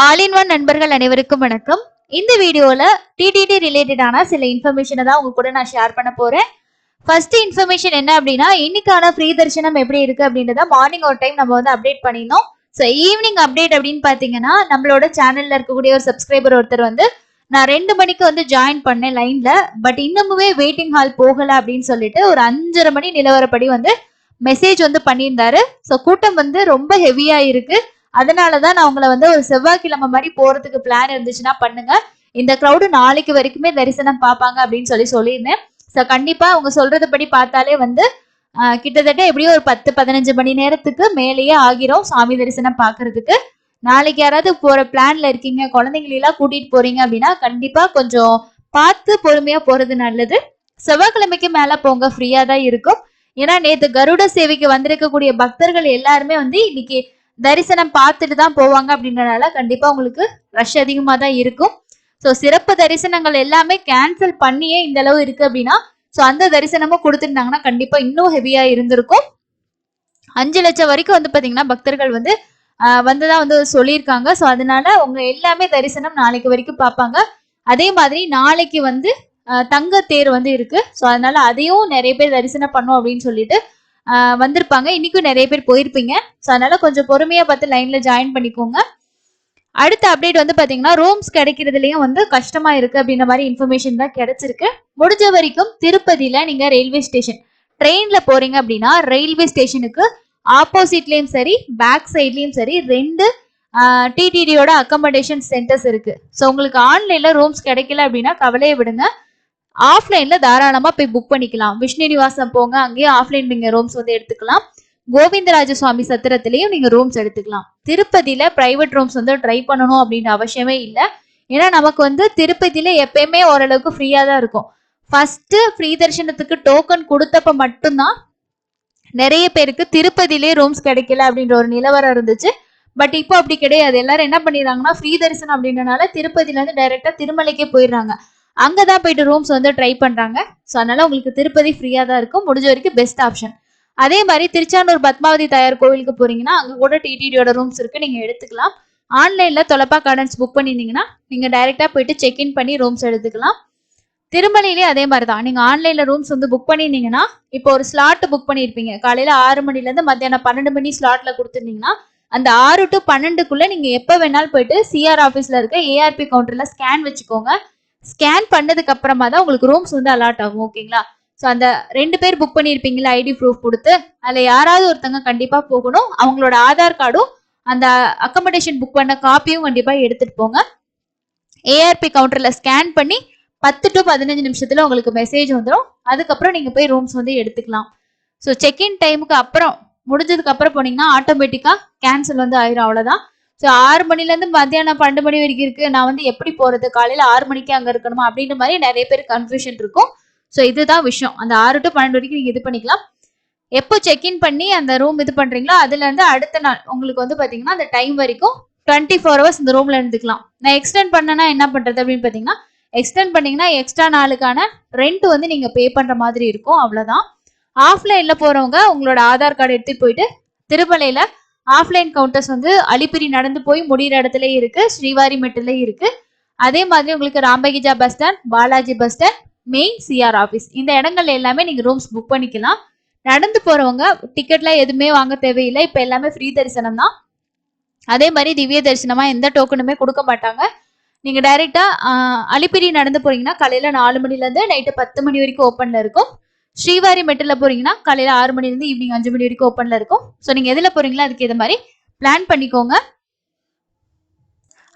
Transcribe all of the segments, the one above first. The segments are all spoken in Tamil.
ஆல் இன் ஒன் நண்பர்கள் அனைவருக்கும் வணக்கம். இந்த வீடியோல டிடிடி ரிலேட்டடான சில இன்ஃபர்மேஷனை தான் உங்க கூட நான் ஷேர் பண்ண போறேன். ஃபர்ஸ்ட் இன்ஃபர்மேஷன் என்ன அப்படின்னா, இன்னைக்கான ஃப்ரீ தரிசனம் எப்படி இருக்கு அப்படின்றத மார்னிங் ஒரு டைம் நம்ம வந்து அப்டேட் பண்ணினோம். ஸோ ஈவினிங் அப்டேட் அப்படின்னு பாத்தீங்கன்னா, நம்மளோட சேனல்ல இருக்கக்கூடிய ஒரு சப்ஸ்கிரைபர் ஒருத்தர் வந்து நான் 2 மணிக்கு வந்து ஜாயின் பண்ணேன் லைன்ல, பட் இன்னமுமே வெயிட்டிங் ஹால் போகல அப்படின்னு சொல்லிட்டு ஒரு 5:30 மணி நிலவரப்படி வந்து மெசேஜ் வந்து பண்ணியிருந்தாரு. ஸோ கூட்டம் வந்து ரொம்ப ஹெவியா இருக்கு. அதனாலதான் நான் உங்களை வந்து ஒரு செவ்வாய்க்கிழமை மாதிரி போறதுக்கு பிளான் இருந்துச்சுன்னா பண்ணுங்க. இந்த கிரௌடு நாளைக்கு வரைக்குமே தரிசனம் பார்ப்பாங்க அப்படின்னு சொல்லியிருந்தேன். ஸோ கண்டிப்பா அவங்க சொல்றதுபடி பார்த்தாலே வந்து கிட்டத்தட்ட எப்படியும் ஒரு 10-15 மணி நேரத்துக்கு மேலேயே ஆகிரும் சாமி தரிசனம் பாக்குறதுக்கு. நாளைக்கு யாராவது போற பிளான்ல இருக்கீங்க, குழந்தைங்களெல்லாம் கூட்டிட்டு போறீங்க அப்படின்னா கண்டிப்பா கொஞ்சம் பார்த்து பொறுமையா போறது நல்லது. செவ்வாய்க்கிழமைக்கு மேல போங்க, ஃப்ரீயா தான் இருக்கும். ஏன்னா நேத்து கருட சேவைக்கு வந்திருக்கக்கூடிய பக்தர்கள் எல்லாருமே வந்து இன்னைக்கு தரிசனம் பார்த்துட்டு தான் போவாங்க அப்படின்றனால கண்டிப்பா உங்களுக்கு ரஷ் அதிகமா தான் இருக்கும். ஸோ சிறப்பு தரிசனங்கள் எல்லாமே கேன்சல் பண்ணியே இந்த அளவு இருக்கு அப்படின்னா, ஸோ அந்த தரிசனமும் கொடுத்துருந்தாங்கன்னா கண்டிப்பா இன்னும் ஹெவியா இருந்திருக்கும். 5 லட்சம் வரைக்கும் வந்து பாத்தீங்கன்னா பக்தர்கள் வந்து வந்துதான் வந்து சொல்லியிருக்காங்க. ஸோ அதனால உங்க எல்லாமே தரிசனம் நாளைக்கு வரைக்கும் பார்ப்பாங்க. அதே மாதிரி நாளைக்கு வந்து தங்க தேர் வந்து இருக்கு. ஸோ அதனால அதையும் நிறைய பேர் தரிசனம் பண்ணும் அப்படின்னு சொல்லிட்டு வந்திருப்பாங்க. இன்னைக்கும் நிறைய பேர் போயிருப்பீங்க. ஸோ அதனால கொஞ்சம் பொறுமையா பார்த்து லைன்ல ஜாயின் பண்ணிக்கோங்க. அடுத்த அப்டேட் வந்து பாத்தீங்கன்னா, ரூம்ஸ் கிடைக்கிறதுலயும் வந்து கஷ்டமா இருக்கு அப்படின்ற மாதிரி இன்ஃபர்மேஷன் தான் கிடைச்சிருக்கு. முடிஞ்ச வரைக்கும் திருப்பதியில நீங்க ரயில்வே ஸ்டேஷன் ட்ரெயின்ல போறீங்க அப்படின்னா ரயில்வே ஸ்டேஷனுக்கு ஆப்போசிட்லயும் சரி பேக் சைட்லயும் சரி 2 டிடிடியோட அக்கமடேஷன் சென்டர்ஸ் இருக்கு. ஸோ உங்களுக்கு ஆன்லைன்ல ரூம்ஸ் கிடைக்கல அப்படின்னா கவலையை விடுங்க. ஆஃப்லைன்ல தாராளமா போய் புக் பண்ணிக்கலாம். விஷ்ணு நிவாசம் போங்க, அங்கேயே ஆஃப்லைன் நீங்க ரூம்ஸ் வந்து எடுத்துக்கலாம். கோவிந்தராஜ சுவாமி சத்திரத்திலையும் நீங்க ரூம்ஸ் எடுத்துக்கலாம். திருப்பதியில பிரைவேட் ரூம்ஸ் வந்து ட்ரை பண்ணணும் அப்படின்ற அவசியமே இல்லை. ஏன்னா நமக்கு வந்து திருப்பதியில எப்பயுமே ஓரளவுக்கு ஃப்ரீயா தான் இருக்கும். ஃபர்ஸ்ட் ஃப்ரீ தரிசனத்துக்கு டோக்கன் கொடுத்தப்ப மட்டும்தான் நிறைய பேருக்கு திருப்பதியிலே ரூம்ஸ் கிடைக்கல அப்படின்ற ஒரு நிலவரம் இருந்துச்சு. பட் இப்போ அப்படி கிடையாது. எல்லாரும் என்ன பண்ணிடுறாங்கன்னா, ஃப்ரீ தரிசனம் அப்படின்றனால திருப்பதியில இருந்து டைரக்டா திருமலைக்கே போயிடுறாங்க. அங்கதான் போயிட்டு ரூம்ஸ் வந்து ட்ரை பண்றாங்க. ஸோ அதனால உங்களுக்கு திருப்பதி ஃப்ரீயா தான் இருக்கும். முடிஞ்ச வரைக்கும் பெஸ்ட் ஆப்ஷன். அதே மாதிரி திருச்சானூர் பத்மாவதி தாயார் கோவிலுக்கு போறீங்கன்னா அங்க கூட டிடிடியோட ரூம்ஸ் இருக்கு, நீங்க எடுத்துக்கலாம். ஆன்லைன்ல தொலைப்பா கார்டன்ஸ் புக் பண்ணிருந்தீங்கன்னா நீங்க டைரக்டா போயிட்டு செக் இன் பண்ணி ரூம்ஸ் எடுத்துக்கலாம். திருமலையிலேயே அதே மாதிரி தான். நீங்க ஆன்லைன்ல ரூம்ஸ் வந்து புக் பண்ணிருந்தீங்கன்னா, இப்போ ஒரு ஸ்லாட் புக் பண்ணிருப்பீங்க, காலையில 6 மணில இருந்து மத்தியானம் 12 மணி ஸ்லாட்ல கொடுத்துருந்தீங்கன்னா அந்த 6 to 12க்குள்ள நீங்க எப்ப வேணாலும் போயிட்டு சிஆர் ஆபீஸ்ல இருக்க ஏஆர்பி கவுண்டர்ல ஸ்கேன் வச்சுக்கோங்க. ஸ்கேன் பண்ணதுக்கு அப்புறமா தான் உங்களுக்கு ரூம்ஸ் வந்து அலாட் ஆகும். ஓகேங்களா? ஸோ அந்த 2 பேர் புக் பண்ணியிருப்பீங்களா ஐடி ப்ரூஃப் கொடுத்து, அதுல யாராவது ஒருத்தங்க கண்டிப்பா போகணும். அவங்களோட ஆதார் கார்டும் அந்த அக்கமடேஷன் புக் பண்ண காப்பியும் கண்டிப்பா எடுத்துட்டு போங்க. ஏஆர்பி கவுண்டர்ல ஸ்கேன் பண்ணி 10 to 15 நிமிஷத்துல உங்களுக்கு மெசேஜ் வந்துடும். அதுக்கப்புறம் நீங்க போய் ரூம்ஸ் வந்து எடுத்துக்கலாம். ஸோ செக்இன் டைமுக்கு அப்புறம் முடிஞ்சதுக்கு அப்புறம் போனீங்கன்னா ஆட்டோமேட்டிக்கா கேன்சல் வந்து ஆயிரும். அவ்வளவுதான். ஸோ 6 மணில இருந்து மத்தியானம் 12 மணி வரைக்கும் இருக்கு, நான் வந்து எப்படி போறது, காலையில 6 மணிக்கு அங்க இருக்கணுமா அப்படின்ற மாதிரி நிறைய பேர் கன்ஃபியூஷன் இருக்கும். ஸோ இதுதான் விஷயம். அந்த 6 to 12 வரைக்கும் நீங்க இது பண்ணிக்கலாம். எப்போ செக்இன் பண்ணி அந்த ரூம் இது பண்றீங்களோ அதுல இருந்து அடுத்த நாள் உங்களுக்கு வந்து பாத்தீங்கன்னா அந்த டைம் வரைக்கும் 24 hours இந்த ரூம்ல இருந்துக்கலாம். நான் எக்ஸ்டெண்ட் பண்ணனா என்ன பண்றது அப்படின்னு பாத்தீங்கன்னா, எக்ஸ்டெண்ட் பண்ணீங்கன்னா எக்ஸ்ட்ரா நாளுக்கான ரெண்ட் வந்து நீங்க பே பண்ற மாதிரி இருக்கும். அவ்வளவுதான். ஆஃப்லைன்ல போறவங்க உங்களோட ஆதார் கார்டு எடுத்துட்டு போயிட்டு திருமலையில ஆஃப்லைன் கவுண்டர்ஸ் வந்து அலிப்பிரி நடந்து போய் முடிகிற இடத்துல இருக்கு, ஸ்ரீவாரி மெட்டில இருக்கு. அதே மாதிரி உங்களுக்கு Rambagicha bus stand, Balaji bus stand, main CR office, இந்த இடங்கள்ல எல்லாமே நீங்க ரூம்ஸ் புக் பண்ணிக்கலாம். நடந்து போறவங்க டிக்கெட்லாம் எதுவுமே வாங்க தேவையில்லை. இப்ப எல்லாமே ஃப்ரீ தரிசனம் தான். அதே மாதிரி திவ்ய தரிசனமா எந்த டோக்கனுமே கொடுக்க மாட்டாங்க. நீங்க டைரக்டா அலிப்பிரி நடந்து போறீங்கன்னா காலையில 4 மணில இருந்து நைட்டு 10 மணி வரைக்கும் ஓப்பன்ல இருக்கும். ஸ்ரீவாரி மெட்டில போறீங்கன்னா காலையில 6 மணில இருந்து ஈவினிங் 5 மணி வரைக்கும் ஓப்பன்ல இருக்கும். ஸோ நீங்க எதுல போறீங்களோ அதுக்கு இது மாதிரி பிளான் பண்ணிக்கோங்க.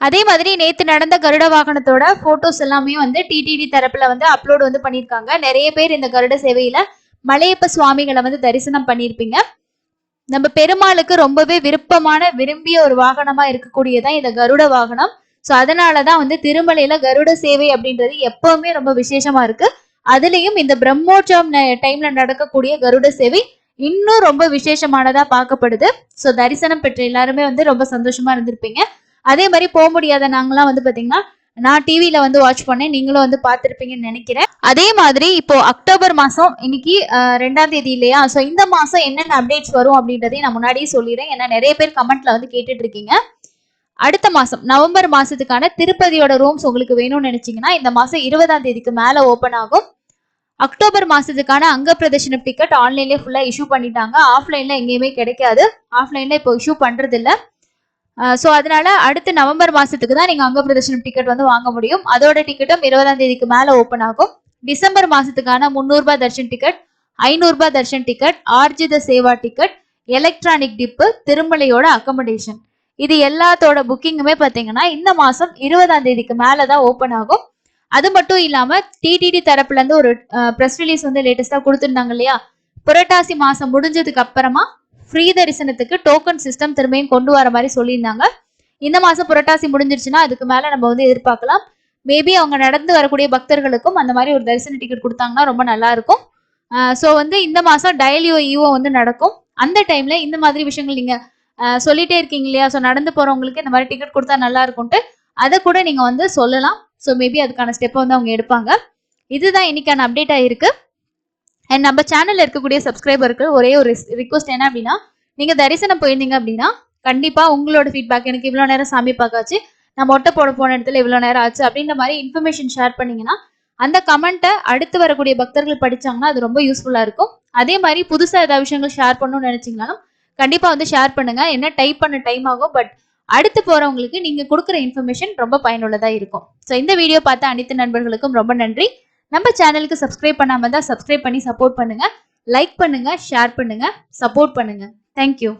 அதே மாதிரி நேத்து நடந்த கருட வாகனத்தோட போட்டோஸ் எல்லாமே வந்து டிடிடி தரப்புல வந்து அப்லோட் வந்து பண்ணிருக்காங்க. நிறைய பேர் இந்த கருட சேவையில மலையப்ப சுவாமிகளை வந்து தரிசனம் பண்ணியிருப்பீங்க. நம்ம பெருமாளுக்கு ரொம்பவே விரும்பிய ஒரு வாகனமா இருக்கக்கூடியதான் இந்த கருட வாகனம். ஸோ அதனாலதான் வந்து திருமலையில கருட சேவை அப்படின்றது எப்பவுமே ரொம்ப விசேஷமா இருக்கு. அதுலயும் இந்த பிரம்மோற்சவம் டைம்ல நடக்கக்கூடிய கருட சேவை இன்னும் ரொம்ப விசேஷமானதா பார்க்கப்படுது. ஸோ தரிசனம் பெற்ற எல்லாருமே வந்து ரொம்ப சந்தோஷமா இருந்திருப்பீங்க. அதே மாதிரி போக முடியாத நாங்களாம் வந்து பாத்தீங்கன்னா நான் டிவில வந்து வாட்ச் பண்ணேன், நீங்களும் வந்து பார்த்திருப்பீங்கன்னு நினைக்கிறேன். அதே மாதிரி இப்போ அக்டோபர் மாசம் இன்னைக்கு 2ஆம் தேதி இல்லையா? ஸோ இந்த மாசம் என்னென்ன அப்டேட்ஸ் வரும் அப்படின்றதையும் நான் முன்னாடியே சொல்லிடுறேன். ஏன்னா நிறைய பேர் கமெண்ட்ல வந்து கேட்டுட்டு இருக்கீங்க. அடுத்த மாசம் நவம்பர் மாசத்துக்கான திருப்பதியோட ரூம்ஸ் உங்களுக்கு வேணும்னு நினைச்சீங்கன்னா இந்த மாசம் 20ஆம் தேதிக்கு மேல ஓபன் ஆகும். அக்டோபர் மாசத்துக்கான அங்க பிரதர்ஷனம் டிக்கெட் ஆன்லைன்லயே ஃபுல்லா இஷ்யூ பண்ணிட்டாங்க. ஆஃப்லைன்ல எங்கேயுமே கிடைக்காது. ஆஃப்லைன்ல இப்போ இஷ்யூ பண்றது இல்ல. ஸோ அதனால அடுத்த நவம்பர் மாசத்துக்கு தான் நீங்க அங்க பிரதர்ஷனம் டிக்கெட் வந்து வாங்க முடியும். அதோட டிக்கெட்டும் 20ஆம் தேதிக்கு மேல ஓபன் ஆகும். டிசம்பர் மாசத்துக்கான 300 ரூபாய் தர்ஷன் டிக்கெட், 500 ரூபாய் darshan ticket, arjitha seva ticket, electronic dip, திருமலையோட அக்கமடேஷன் இது எல்லாத்தோட புக்கிங்குமே பாத்தீங்கன்னா இந்த மாசம் 20ஆம் தேதிக்கு மேலதான் ஓபன் ஆகும். அது மட்டும் இல்லாம டிடிடி தரப்புல இருந்து ஒரு பிரஸ் ரிலீஸ் வந்து லேட்டஸ்டா கொடுத்திருந்தாங்க இல்லையா, புரட்டாசி மாசம் முடிஞ்சதுக்கு அப்புறமா ஃப்ரீ தரிசனத்துக்கு டோக்கன் சிஸ்டம் திரும்பியும் கொண்டு வர மாதிரி சொல்லியிருந்தாங்க. இந்த மாசம் புரட்டாசி முடிஞ்சிருச்சுன்னா அதுக்கு மேல நம்ம வந்து எதிர்பார்க்கலாம். மேபி அவங்க நடந்து வரக்கூடிய பக்தர்களுக்கும் அந்த மாதிரி ஒரு தரிசன டிக்கெட் கொடுத்தாங்கன்னா ரொம்ப நல்லா இருக்கும். ஸோ வந்து இந்த மாசம் டயலியோ ஈவோ வந்து நடக்கும். அந்த டைம்ல இந்த மாதிரி விஷயங்கள் நீங்க சொல்லிட்டே இருக்கீங்க இல்லையா, ஸோ நடந்து போறவங்களுக்கு இந்த மாதிரி டிக்கெட் கொடுத்தா நல்லா இருக்கும்ட்டு அதை கூட நீங்க வந்து சொல்லலாம். ஸோ மேபி அதுக்கான ஸ்டெப்பை வந்து அவங்க எடுப்பாங்க. இதுதான் இன்னைக்கான அப்டேட் ஆயிருக்கு. அண்ட் நம்ம சேனல்ல இருக்கக்கூடிய சப்ஸ்கிரைபருக்கு ஒரே ஒரு ரிக்வஸ்ட் என்ன அப்படின்னா, நீங்க தரிசனம் போயிருந்தீங்க அப்படின்னா கண்டிப்பா உங்களோட ஃபீட்பேக், எனக்கு இவ்வளவு நேரம் சாமி பார்க்காச்சு, நான் மொட்டை போட போன இடத்துல இவ்வளவு நேரம் ஆச்சு அப்படின்ற மாதிரி இன்ஃபர்மேஷன் ஷேர் பண்ணீங்கன்னா அந்த கமெண்ட்டை அடுத்து வரக்கூடிய பக்தர்கள் படிச்சாங்கன்னா அது ரொம்ப யூஸ்ஃபுல்லா இருக்கும். அதே மாதிரி புதுசா ஏதாவது விஷயங்கள் ஷேர் பண்ணணும்னு நினைச்சீங்கன்னாலும் கண்டிப்பா வந்து ஷேர் பண்ணுங்க. என்ன டைப் பண்ண டைம் ஆகும், பட் அடுத்து போறவங்களுக்கு நீங்க கொடுக்குற இன்ஃபர்மேஷன் ரொம்ப பயனுள்ளதா இருக்கும். ஸோ இந்த வீடியோ பார்த்த அனைத்து நண்பர்களுக்கும் ரொம்ப நன்றி. நம்ம சேனலுக்கு சப்ஸ்கிரைப் பண்ணாம தான் சப்ஸ்கிரைப் பண்ணி சப்போர்ட் பண்ணுங்க. லைக் பண்ணுங்க, ஷேர் பண்ணுங்க, சப்போர்ட் பண்ணுங்க. தேங்க்யூ.